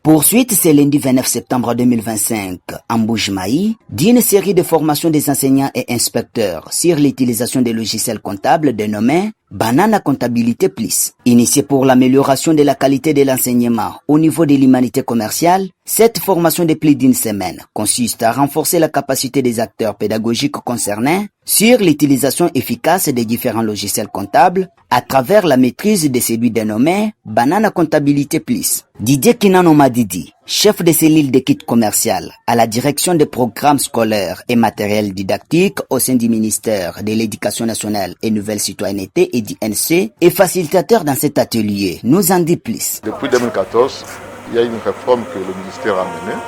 Poursuite, c'est lundi 29 septembre 2025, en Mbuji-Mayi, d'une série de formations des enseignants et inspecteurs sur l'utilisation des logiciels comptables dénommés Banana Comptabilité Plus. Initiée pour l'amélioration de la qualité de l'enseignement au niveau de l'humanité commerciale, cette formation de plus d'une semaine consiste à renforcer la capacité des acteurs pédagogiques concernés sur l'utilisation efficace des différents logiciels comptables à travers la maîtrise de celui dénommé Banana Comptabilité Plus. Didier Kinano Madidi, chef de cellule d'équipe commerciale à la direction des programmes scolaires et matériels didactiques au sein du ministère de l'Éducation nationale et Nouvelle Citoyenneté et du NC, et facilitateur dans cet atelier, nous en dit plus. Depuis 2014, il y a une réforme que le ministère a menée.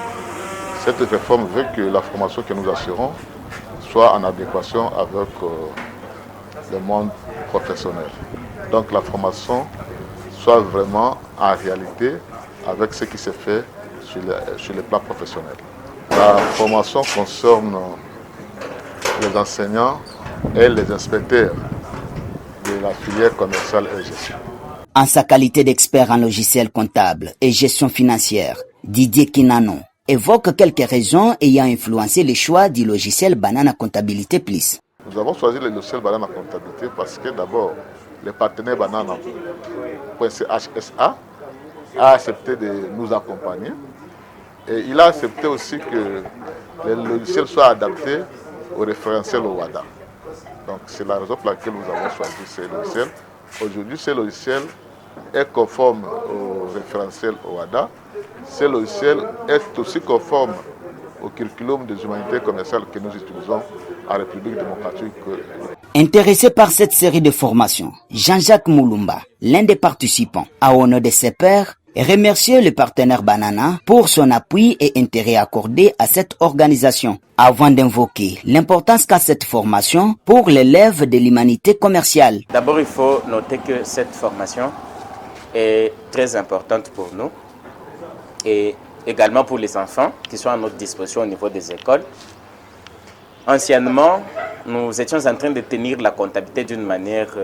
Cette réforme veut que la formation que nous assurons soit en adéquation avec le monde professionnel. Donc la formation soit vraiment en réalité avec ce qui se fait sur le plan professionnel. La formation concerne les enseignants et les inspecteurs de la filière commerciale et gestion. En sa qualité d'expert en logiciel comptable et gestion financière, Didier Kinano évoque quelques raisons ayant influencé le choix du logiciel Banana Comptabilité Plus. Nous avons choisi le logiciel Banana Comptabilité parce que d'abord, le partenaire Banana.chsa a accepté de nous accompagner et il a accepté aussi que le logiciel soit adapté au référentiel OHADA. Donc c'est la raison pour laquelle nous avons choisi ce logiciel. Aujourd'hui, ce logiciel est conforme au référentiel OHADA. Ce logiciel est aussi conforme au curriculum des humanités commerciales que nous utilisons en République démocratique. Intéressé par cette série de formations, Jean-Jacques Moulumba, l'un des participants, a au nom de ses pairs, remercié le partenaire Banana pour son appui et intérêt accordé à cette organisation, avant d'invoquer l'importance qu'a cette formation pour l'élève de l'humanité commerciale. D'abord, il faut noter que cette formation est très importante pour nous et également pour les enfants qui sont à notre disposition au niveau des écoles. Anciennement, nous étions en train de tenir la comptabilité d'une manière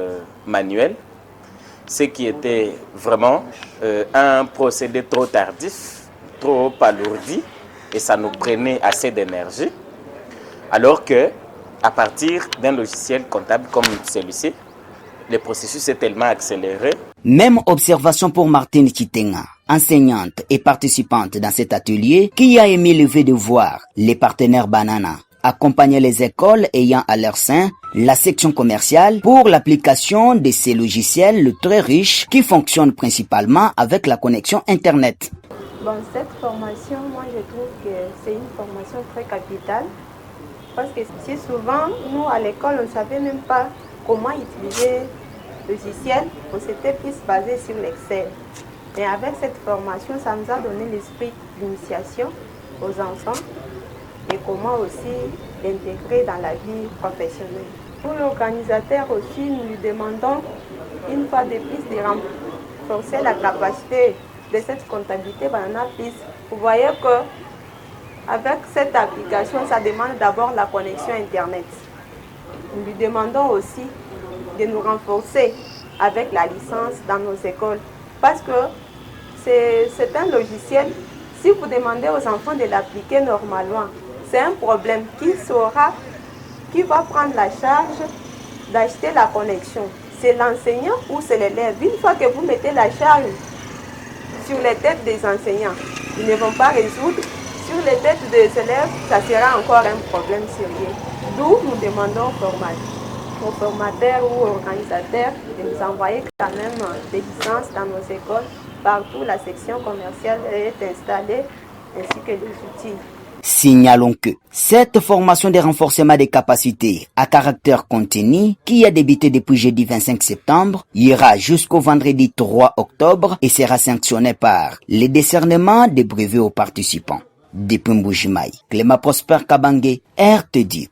manuelle, ce qui était vraiment un procédé trop tardif, trop alourdi, et ça nous prenait assez d'énergie. Alors que, à partir d'un logiciel comptable comme celui-ci, le processus est tellement accéléré. Même observation pour Martine Chitenga, enseignante et participante dans cet atelier, qui a émis le fait de voir les partenaires Banana accompagner les écoles ayant à leur sein la section commerciale pour l'application de ces logiciels très riches qui fonctionnent principalement avec la connexion Internet. Bon, cette formation, moi je trouve que c'est une formation très capitale parce que si souvent, nous à l'école, on ne savait même pas comment utiliser le logiciel, on s'était plus basé sur l'Excel. Et avec cette formation, ça nous a donné l'esprit d'initiation aux enfants et comment aussi l'intégrer dans la vie professionnelle. Pour l'organisateur aussi, nous lui demandons une fois de plus de renforcer la capacité de cette comptabilité Banana Plus. Vous voyez que avec cette application, ça demande d'abord la connexion Internet. Nous lui demandons aussi de nous renforcer avec la licence dans nos écoles parce que c'est un logiciel, si vous demandez aux enfants de l'appliquer normalement, c'est un problème. Qui va prendre la charge d'acheter la connexion? C'est l'enseignant ou c'est l'élève? Une fois que vous mettez la charge sur les têtes des enseignants, ils ne vont pas résoudre. Sur les têtes des élèves, ça sera encore un problème sérieux. D'où nous demandons aux formateurs ou aux organisateurs de nous envoyer quand même des licences dans nos écoles. Partout, la section commerciale est installée, ainsi que les outils. Signalons que cette formation de renforcement des capacités à caractère continu, qui a débuté depuis jeudi 25 septembre, ira jusqu'au vendredi 3 octobre et sera sanctionnée par le décernement des brevets aux participants. Depuis Mbuji-Mayi, Clément Prosper Kabange, RTDIC.